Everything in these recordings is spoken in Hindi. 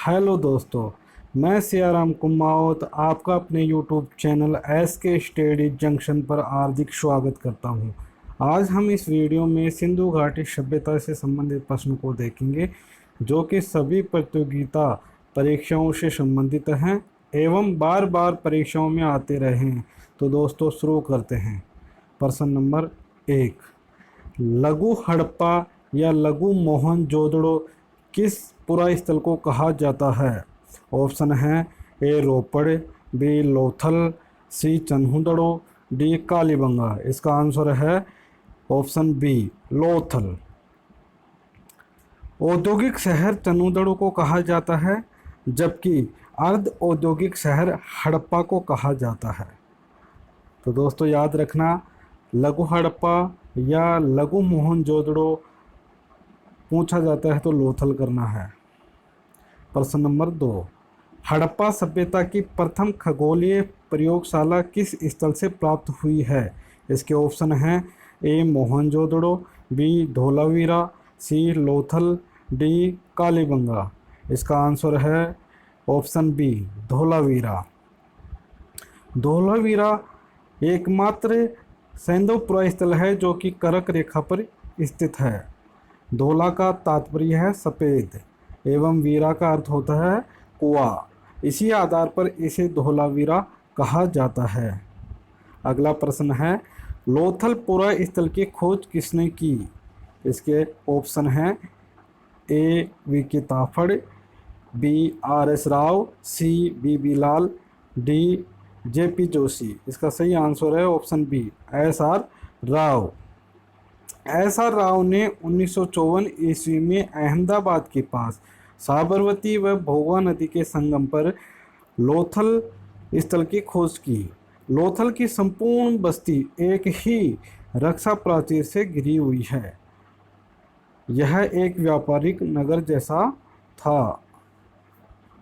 हेलो दोस्तों, मैं सियाराम कुमावत आपका अपने यूट्यूब चैनल एस के स्टडी जंक्शन पर हार्दिक स्वागत करता हूं। आज हम इस वीडियो में सिंधु घाटी सभ्यता से संबंधित प्रश्न को देखेंगे जो कि सभी प्रतियोगिता परीक्षाओं से संबंधित हैं एवं बार बार परीक्षाओं में आते रहे हैं। तो दोस्तों शुरू करते हैं। प्रश्न नंबर 1, लघु हड़प्पा या लघु मोहनजोदड़ो किस पुरास्थल को कहा जाता है? ऑप्शन है ए रोपड़, बी लोथल, सी चन्हुदड़ो, डी कालीबंगा। इसका आंसर है ऑप्शन बी लोथल। औद्योगिक शहर चन्हुदड़ो को कहा जाता है जबकि अर्ध औद्योगिक शहर हड़प्पा को कहा जाता है। तो दोस्तों याद रखना, लघु हड़प्पा या लघु मोहनजोदड़ो पूछा जाता है तो लोथल करना है। प्रश्न नंबर 2, हड़प्पा सभ्यता की प्रथम खगोलीय प्रयोगशाला किस स्थल से प्राप्त हुई है? इसके ऑप्शन हैं ए मोहनजोदड़ो, बी धोलावीरा, सी लोथल, डी कालीबंगा। इसका आंसर है ऑप्शन बी धोलावीरा। धोलावीरा एकमात्र सैंधव पुरास्थल है जो कि कर्क रेखा पर स्थित है। धोला का तात्पर्य है सफ़ेद एवं वीरा का अर्थ होता है कुआं। इसी आधार पर इसे धोलावीरा कहा जाता है। अगला प्रश्न है, लोथल पुरास्थल की खोज किसने की? इसके ऑप्शन हैं ए वी.के. ताफड़, बी आर.एस. राव, सी बी.बी. लाल, डी जे.पी. जोशी। इसका सही आंसर है ऑप्शन बी एस.आर. राव। एस.आर. राव ने 1954 ईस्वी में अहमदाबाद के पास साबरमती व भोगा नदी के संगम पर लोथल स्थल की खोज की। लोथल की संपूर्ण बस्ती एक ही रक्षा प्राचीर से घिरी हुई है। यह एक व्यापारिक नगर जैसा था।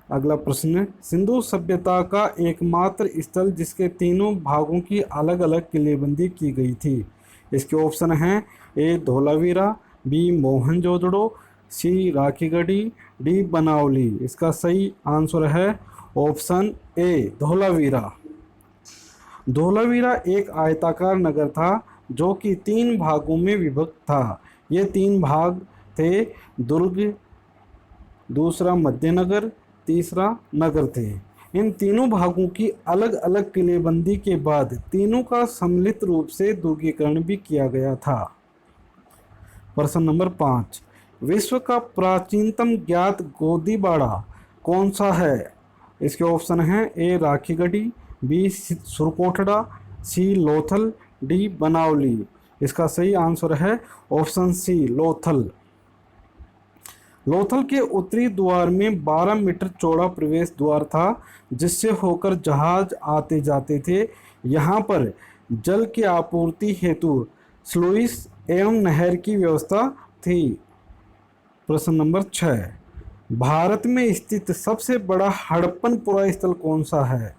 अगला प्रश्न, सिंधु सभ्यता का एकमात्र स्थल जिसके तीनों भागों की अलग अलग किलेबंदी की गई थी। इसके ऑप्शन हैं ए धोलावीरा, बी मोहनजोदड़ो, सी राखीगढ़ी, डी बनावली। इसका सही आंसर है ऑप्शन ए धोलावीरा। धोलावीरा एक आयताकार नगर था जो कि 3 भागों में विभक्त था। ये 3 भाग थे दुर्ग, दूसरा मध्यनगर, तीसरा नगर थे। इन तीनों भागों की अलग अलग किलेबंदी के बाद तीनों का सम्मिलित रूप से दुर्गीकरण भी किया गया था। प्रश्न नंबर 5, विश्व का प्राचीनतम ज्ञात गोदीबाड़ा कौन सा है? इसके ऑप्शन हैं ए राखीगढ़ी, बी सुरकोटड़ा, सी लोथल, डी बनावली। इसका सही आंसर है ऑप्शन सी लोथल। लोथल के उत्तरी द्वार में 12 मीटर चौड़ा प्रवेश द्वार था जिससे होकर जहाज आते जाते थे। यहाँ पर जल की आपूर्ति हेतु स्लुइस एवं नहर की व्यवस्था थी। प्रश्न नंबर 6, भारत में स्थित सबसे बड़ा हड़प्पन पुरास्थल कौन सा है?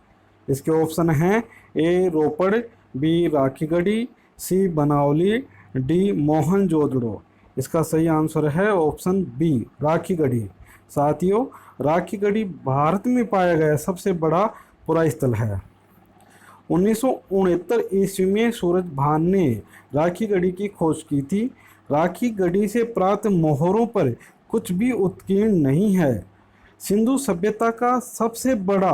इसके ऑप्शन हैं ए रोपड़, बी राखीगढ़ी, सी बनावली, डी मोहनजोदड़ो। इसका सही आंसर है ऑप्शन बी राखीगढ़ी। साथियों, राखीगढ़ी भारत में पाया गया सबसे बड़ा पुरास्थल है। 1969 ईस्वी में सूरज भान ने राखीगढ़ी की खोज की थी। राखीगढ़ी से प्राप्त मोहरों पर कुछ भी उत्कीर्ण नहीं है। सिंधु सभ्यता का सबसे बड़ा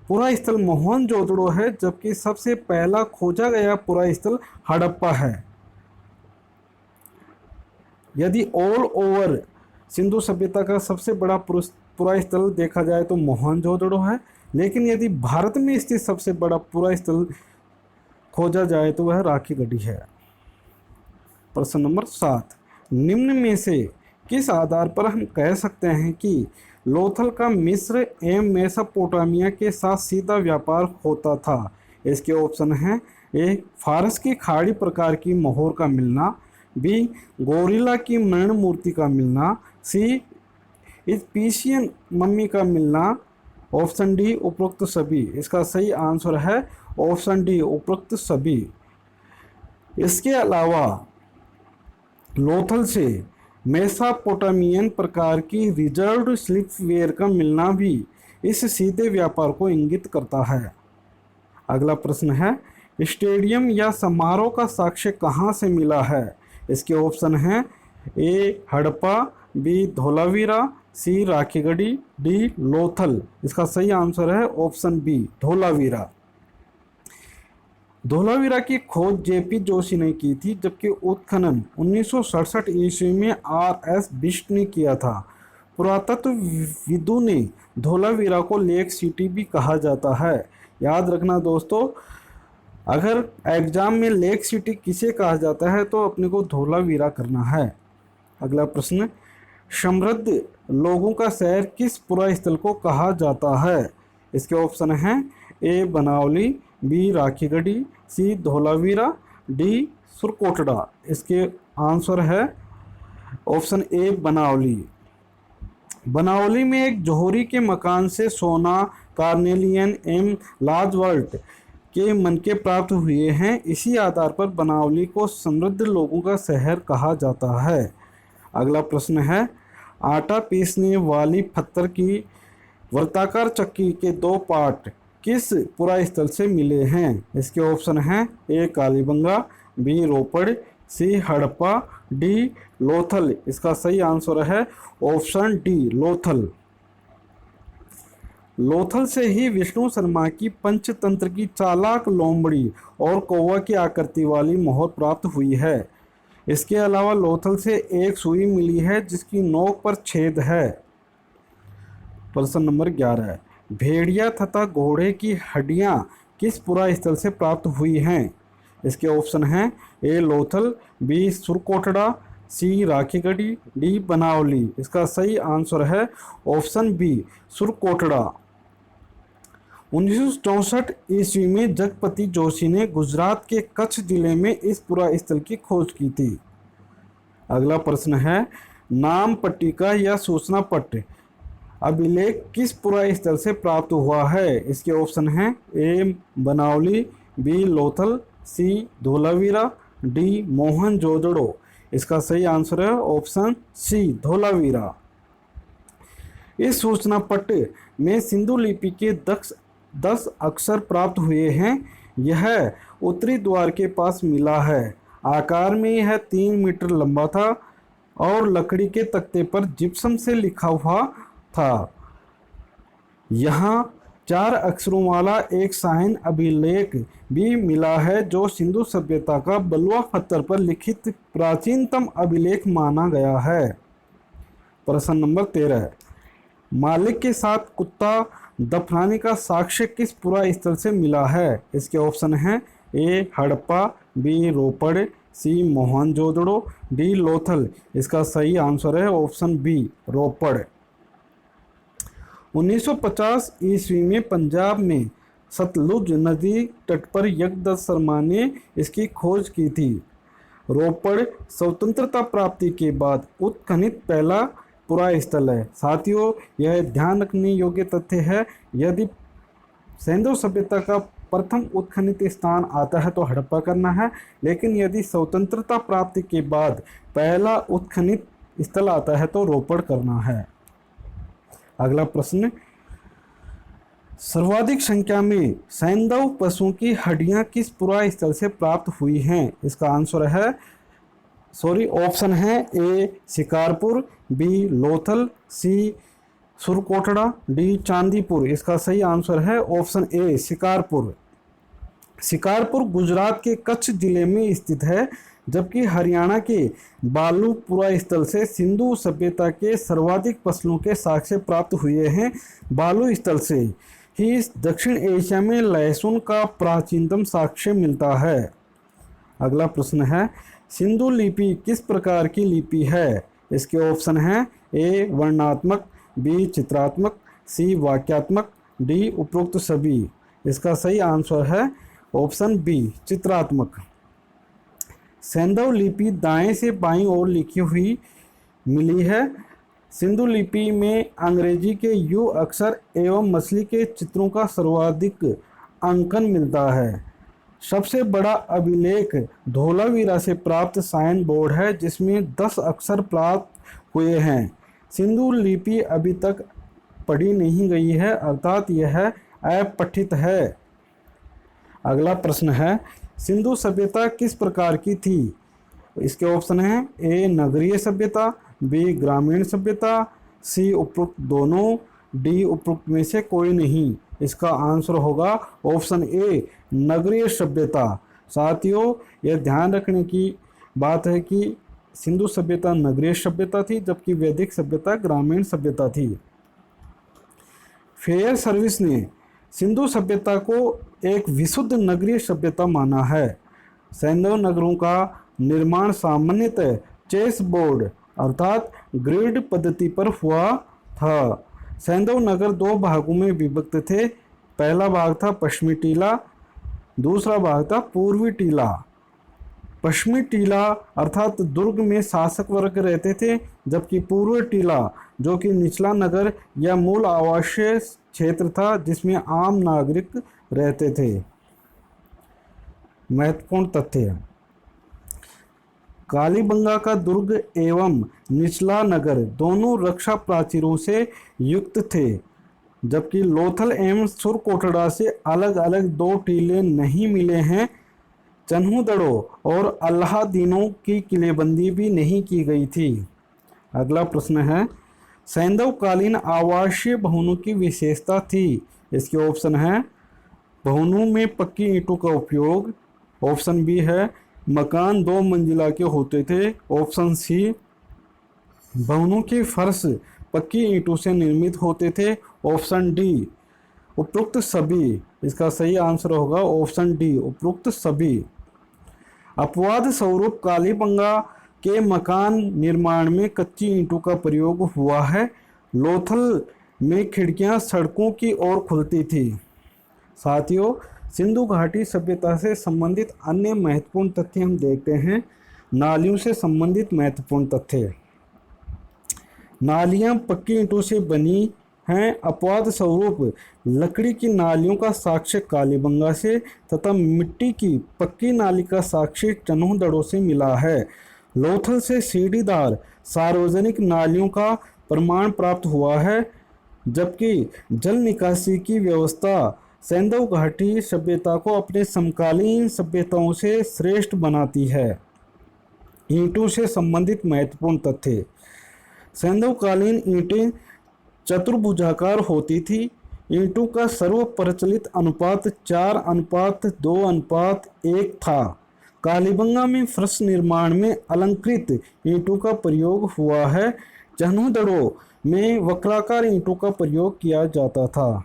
पुरास्थल मोहनजोदड़ो है जबकि सबसे पहला खोजा गया पुरास्थल हड़प्पा है। यदि ऑल ओवर सिंधु सभ्यता का सबसे बड़ा पुरास्थल देखा जाए तो मोहनजोदड़ो है, लेकिन यदि भारत में स्थित सबसे बड़ा पुरास्थल खोजा जाए तो वह राखीगढ़ी है। प्रश्न नंबर 7, निम्न में से किस आधार पर हम कह सकते हैं कि लोथल का मिस्र एवं मेसोपोटामिया के साथ सीधा व्यापार होता था? इसके ऑप्शन हैं ए फारस की खाड़ी प्रकार की मोहर का मिलना, बी गोरिल्ला की मरण मूर्ति का मिलना, सी इथीसियन मम्मी का मिलना, ऑप्शन डी उपरोक्त सभी। इसका सही आंसर है ऑप्शन डी उपरोक्त सभी। इसके अलावा लोथल से मेसोपोटामियन प्रकार की रिजर्व्ड स्लीपवेयर का मिलना भी इस सीधे व्यापार को इंगित करता है। अगला प्रश्न है, स्टेडियम या समारोह का साक्ष्य कहाँ से मिला है? इसके ऑप्शन हैं ए हड़प्पा, बी धोलावीरा, सी राखीगढ़ी, डी लोथल। इसका सही आंसर है ऑप्शन बी धोलावीरा। धोलावीरा की खोज जेपी जोशी ने की थी, जबकि उत्खनन 1967 ईस्वी में आर.एस. बिष्ट ने किया था। पुरातत्वविदों ने धोलावीरा को लेक सिटी भी कहा जाता है। याद रखना दोस्तों, अगर एग्जाम में लेक सिटी किसे कहा जाता है तो अपने को धोलावीरा करना है। अगला प्रश्न, समृद्ध लोगों का शहर किस पुरास्थल को कहा जाता है? इसके ऑप्शन हैं ए बनावली, बी राखीगढ़ी, सी धोलावीरा, डी सुरकोटड़ा। इसके आंसर है ऑप्शन ए बनावली। बनावली में एक जौहरी के मकान से सोना, कार्नेलियन एवं लाजवर्ट के मनके प्राप्त हुए हैं। इसी आधार पर बनावली को समृद्ध लोगों का शहर कहा जाता है। अगला प्रश्न है, आटा पीसने वाली पत्थर की वर्ताकार चक्की के 2 पार्ट किस पुरास्थल से मिले हैं? इसके ऑप्शन हैं ए कालीबंगा, बी रोपड़, सी हड़प्पा, डी लोथल। इसका सही आंसर है ऑप्शन डी लोथल। लोथल से ही विष्णु शर्मा की पंचतंत्र की चालाक लोमड़ी और कौवा की आकृति वाली मोहर प्राप्त हुई है। इसके अलावा लोथल से एक सुई मिली है जिसकी नोक पर छेद है। प्रश्न नंबर 11, भेड़िया तथा घोड़े की हड्डियां किस पुरास्थल से प्राप्त हुई हैं? इसके ऑप्शन हैं ए लोथल, बी सुरकोटड़ा, सी राखीगढ़ी, डी बनावली। इसका सही आंसर है ऑप्शन बी सुरकोटड़ा। 1964 ईस्वी में जगपति जोशी ने गुजरात के कच्छ जिले में इस पुरास्थल की खोज की थी। अगला प्रश्न है, नाम पट्टिका या सूचना पट्ट अभिलेख किस पुरास्थल से प्राप्त हुआ है? इसके ऑप्शन हैं ए बनावली, बी लोथल, सी धोलावीरा, डी मोहनजोदड़ो। इसका सही आंसर है ऑप्शन सी धोलावीरा। इस सूचना पट्ट में सिंधु लिपि के 10 अक्षर प्राप्त हुए हैं। यह उत्तरी द्वार के पास मिला है। आकार में यह 3 मीटर लंबा था और लकड़ी के तख्ते पर जिप्सम से लिखा हुआ था। यहाँ 4 अक्षरों वाला एक साइन अभिलेख भी मिला है जो सिंधु सभ्यता का बलुआ पत्थर पर लिखित प्राचीनतम अभिलेख माना गया है। प्रश्न नंबर 13, मालिक के साथ कुत्ता दफनाने का साक्ष्य किस पुरास्थल से मिला है? इसके ऑप्शन हैं ए हड़प्पा, बी रोपड़, सी मोहनजोदड़ो, डी लोथल। इसका सही आंसर है ऑप्शन बी रोपड़। 1950 ईस्वी में पंजाब में सतलुज नदी तट पर यज्ञदत्त शर्मा ने इसकी खोज की थी। रोपड़ स्वतंत्रता प्राप्ति के बाद उत्खनित पहला पुरास्थल है। साथियों, यह ध्यान रखने योग्य तथ्य है, यदि सिंधु सभ्यता का प्रथम उत्खनित स्थान आता है तो हड़प्पा करना है, लेकिन यदि स्वतंत्रता प्राप्ति के बाद पहला उत्खनित स्थल आता है तो रोपड़ करना है। अगला प्रश्न, सर्वाधिक संख्या में सैंधव पशुओं की हड्डियां किस पुरास्थल से प्राप्त हुई हैं? इसका आंसर है ऑप्शन है ए शिकारपुर, बी लोथल, सी सुरकोटड़ा, डी चांदीपुर। इसका सही आंसर है ऑप्शन ए शिकारपुर। शिकारपुर गुजरात के कच्छ जिले में स्थित है, जबकि हरियाणा के बालू पुरास्थल से सिंधु सभ्यता के सर्वाधिक फसलों के साक्ष्य प्राप्त हुए हैं। बालू स्थल से ही दक्षिण एशिया में लहसुन का प्राचीनतम साक्ष्य मिलता है। अगला प्रश्न है, सिंधु लिपि किस प्रकार की लिपि है? इसके ऑप्शन हैं ए वर्णात्मक, बी चित्रात्मक, सी वाक्यात्मक, डी उपरोक्त सभी। इसका सही आंसर है ऑप्शन बी चित्रात्मक। सैंधव लिपि दाएं से बाईं ओर लिखी हुई मिली है। सिंधु लिपि में अंग्रेजी के यू अक्षर एवं मछली के चित्रों का सर्वाधिक अंकन मिलता है। सबसे बड़ा अभिलेख धोलावीरा से प्राप्त साइन बोर्ड है, जिसमें 10 अक्षर प्राप्त हुए हैं। सिंधु लिपि अभी तक पढ़ी नहीं गई है, अर्थात यह अपठित है। अगला प्रश्न है, सिंधु सभ्यता किस प्रकार की थी? इसके ऑप्शन हैं, ए नगरीय सभ्यता, बी ग्रामीण सभ्यता, सी उपरोक्त दोनों, डी उपरोक्त में से कोई नहीं। इसका आंसर होगा ऑप्शन ए नगरीय सभ्यता। साथियों, यह ध्यान रखने की बात है कि सिंधु सभ्यता नगरीय सभ्यता थी, जबकि वैदिक सभ्यता ग्रामीण सभ्यता थी। फेयर सर्विस ने सिंधु सभ्यता को एक विशुद्ध नगरीय सभ्यता माना है। सैंधव नगरों का निर्माण सामान्यतः चेस बोर्ड अर्थात ग्रिड पद्धति पर हुआ था। सैंधव नगर दो भागों में विभक्त थे। पहला भाग था पश्चिमी टीला, दूसरा भाग था पूर्वी टीला। पश्चिमी टीला अर्थात दुर्ग में शासक वर्ग रहते थे, जबकि पूर्वी टीला जो कि निचला नगर या मूल आवासीय क्षेत्र था, जिसमें आम नागरिक रहते थे। महत्वपूर्ण तथ्य, कालीबंगा का दुर्ग एवं निचला नगर दोनों रक्षा प्राचीरों से युक्त थे, जबकि लोथल एवं सुरकोटड़ा से अलग अलग दो टीले नहीं मिले हैं। चन्हूदड़ो और अल्लादीनों की किलेबंदी भी नहीं की गई थी। अगला प्रश्न है, सैंधवकालीन आवासीय भवनों की विशेषता थी। इसके ऑप्शन हैं, भवनों में पक्की ईंटों का उपयोग, ऑप्शन बी है मकान 2 मंजिला के होते थे, ऑप्शन सी भवनों के फर्श पक्की ईंटों से निर्मित होते थे, ऑप्शन डी उपरोक्त सभी। इसका सही आंसर होगा ऑप्शन डी उपरोक्त सभी। अपवाद स्वरूप कालीबंगा के मकान निर्माण में कच्ची ईंटों का प्रयोग हुआ है। लोथल में खिड़कियां सड़कों की ओर खुलती थी। साथियों, सिंधु घाटी सभ्यता से संबंधित अन्य महत्वपूर्ण तथ्य हम देखते हैं। नालियों से संबंधित महत्वपूर्ण तथ्य, नालियां पक्की ईंटों से बनी हैं। अपवाद स्वरूप लकड़ी की नालियों का साक्ष्य कालीबंगा से तथा मिट्टी की पक्की नाली का साक्ष्य चन्हूदड़ों से मिला है। लोथल से सीढ़ीदार सार्वजनिक नालियों का प्रमाण प्राप्त हुआ है, जबकि जल निकासी की व्यवस्था सैंधव घाटी सभ्यता को अपने समकालीन सभ्यताओं से श्रेष्ठ बनाती है। ईंटों से संबंधित महत्वपूर्ण तथ्य, सैंधवकालीन ईंटें चतुर्भुजाकार होती थी। ईंटों का सर्वप्रचलित अनुपात 4:2:1 था। कालीबंगा में फर्श निर्माण में अलंकृत ईंटों का प्रयोग हुआ है। चन्हूदड़ों में वक्राकार ईंटों का प्रयोग किया जाता था।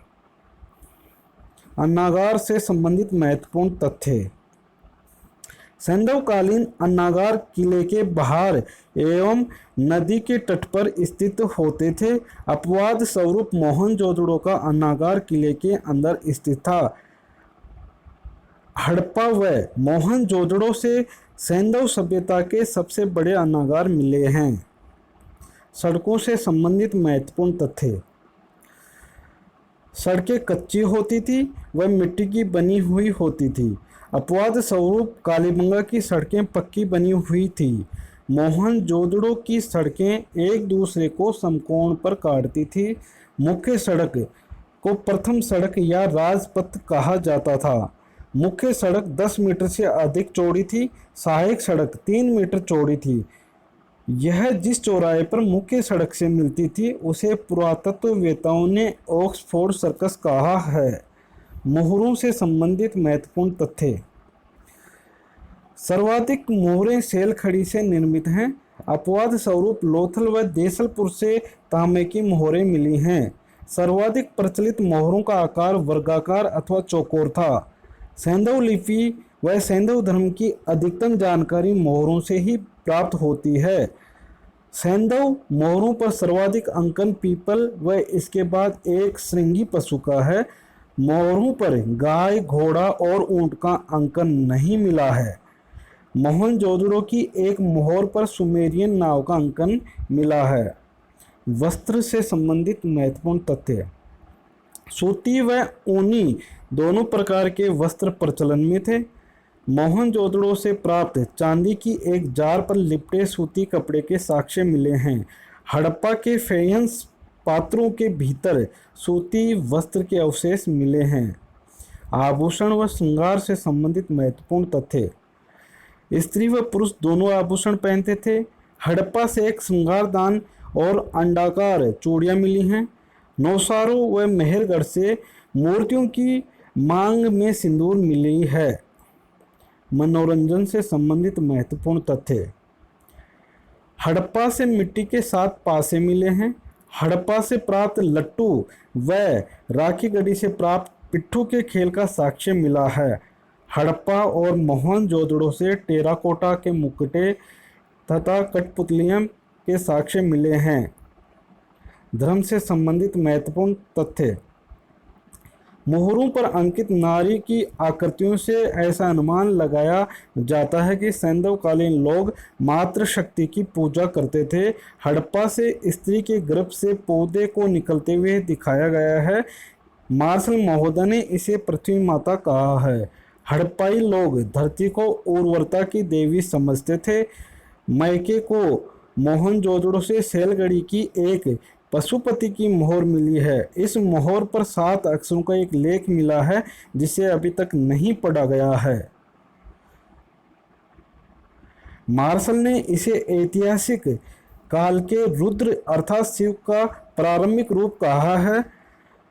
अन्नागार से संबंधित महत्वपूर्ण तथ्य, सैंधवकालीन अन्नागार किले के बाहर एवं नदी के तट पर स्थित होते थे। अपवाद स्वरूप मोहनजोदड़ो का अन्नागार किले के अंदर स्थित था। हड़प्पा व मोहनजोदड़ो से सैंधव सभ्यता के सबसे बड़े अन्नागार मिले हैं। सड़कों से संबंधित महत्वपूर्ण तथ्य, सड़कें कच्ची होती थी व मिट्टी की बनी हुई होती थी। अपवाद स्वरूप कालीबंगा की सड़कें पक्की बनी हुई थी। मोहनजोदड़ो की सड़कें एक दूसरे को समकोण पर काटती थी। मुख्य सड़क को प्रथम सड़क या राजपथ कहा जाता था। मुख्य सड़क 10 मीटर से अधिक चौड़ी थी। सहायक सड़क 3 मीटर चौड़ी थी। यह जिस चौराहे पर मुख्य सड़क से मिलती थी उसे पुरातत्ववेत्ताओं ने ऑक्सफोर्ड सर्कस कहा है। मोहरों से संबंधित महत्वपूर्ण तथ्य, सर्वाधिक मोहरें सेलखड़ी से निर्मित हैं। अपवाद स्वरूप लोथल व देसलपुर से तांबे की मोहरें मिली हैं। सर्वाधिक प्रचलित मोहरों का आकार वर्गाकार अथवा चौकोर था। सैंधव लिपि व सैंधव धर्म की अधिकतम जानकारी मोहरों से ही प्राप्त होती है। सैंधव मोहरों पर सर्वाधिक अंकन पीपल व इसके बाद एक श्रृंगी पशु का है। मोहरों पर गाय, घोड़ा और ऊंट का अंकन नहीं मिला है। मोहनजोदड़ो की एक मोहर पर सुमेरियन नाव का अंकन मिला है। वस्त्र से संबंधित महत्वपूर्ण तथ्य, सूती व ऊनी दोनों प्रकार के वस्त्र प्रचलन में थे। मोहनजोदड़ो से प्राप्त चांदी की एक जार पर लिपटे सूती कपड़े के साक्ष्य मिले हैं। हड़प्पा के फेयंस पात्रों के भीतर सूती वस्त्र के अवशेष मिले हैं। आभूषण व श्रृंगार से संबंधित महत्वपूर्ण तथ्य। स्त्री व पुरुष दोनों आभूषण पहनते थे। हड़प्पा से एक श्रृंगारदान और अंडाकार चूड़ियाँ मिली हैं। नौसारो व मेहरगढ़ से मूर्तियों की मांग में सिंदूर मिली है। मनोरंजन से संबंधित महत्वपूर्ण तथ्य। हड़प्पा से मिट्टी के 7 पासे मिले हैं। हड़प्पा से प्राप्त लट्टू व राखी गढ़ी से प्राप्त पिट्ठू के खेल का साक्ष्य मिला है। हड़प्पा और मोहनजोदड़ो से टेराकोटा के मुकुटे तथा कठपुतलियां के साक्ष्य मिले हैं। धर्म से संबंधित महत्वपूर्ण तथ्य। मोहरों पर अंकित नारी की आकृतियों से ऐसा अनुमान लगाया जाता है कि सैंधवकालीन लोग मातृशक्ति की पूजा करते थे। हड़प्पा से स्त्री के गर्भ से पौधे को निकलते हुए दिखाया गया है। मार्शल महोदय ने इसे पृथ्वी माता कहा है। हड़प्पाई लोग धरती को उर्वरता की देवी समझते थे। मैके को मोहनजोदड़ो से सैलगढ़ी की एक पशुपति की मोहर मिली है। इस मोहर पर 7 अक्षरों का एक लेख मिला है जिसे अभी तक नहीं पढ़ा गया है। मार्शल ने इसे ऐतिहासिक काल के रुद्र अर्थात शिव का प्रारंभिक रूप कहा है।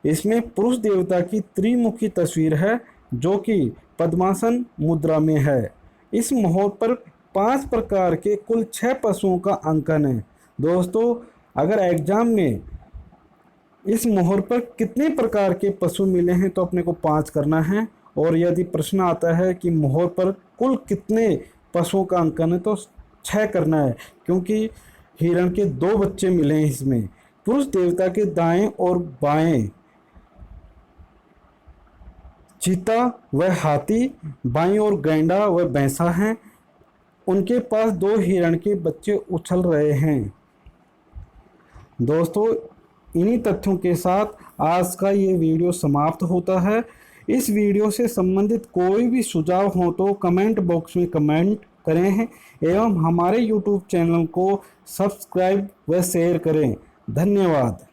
इसमें पुरुष देवता की त्रिमुखी तस्वीर है जो कि पद्मासन मुद्रा में है। इस मोहर पर 5 प्रकार के कुल 6 पशुओं का अंकन है। दोस्तों, अगर एग्जाम में इस मोहर पर कितने प्रकार के पशु मिले हैं तो अपने को 5 करना है, और यदि प्रश्न आता है कि मोहर पर कुल कितने पशुओं का अंकन है तो 6 करना है, क्योंकि हिरण के 2 बच्चे मिले हैं इसमें। पुरुष देवता के दाएं और बाएं चीता व हाथी, बाईं ओर गैंडा व भैंसा हैं। उनके पास 2 हिरण के बच्चे उछल रहे हैं। दोस्तों, इन्हीं तथ्यों के साथ आज का ये वीडियो समाप्त होता है। इस वीडियो से संबंधित कोई भी सुझाव हो तो कमेंट बॉक्स में कमेंट करें एवं हमारे YouTube चैनल को सब्सक्राइब व शेयर करें। धन्यवाद।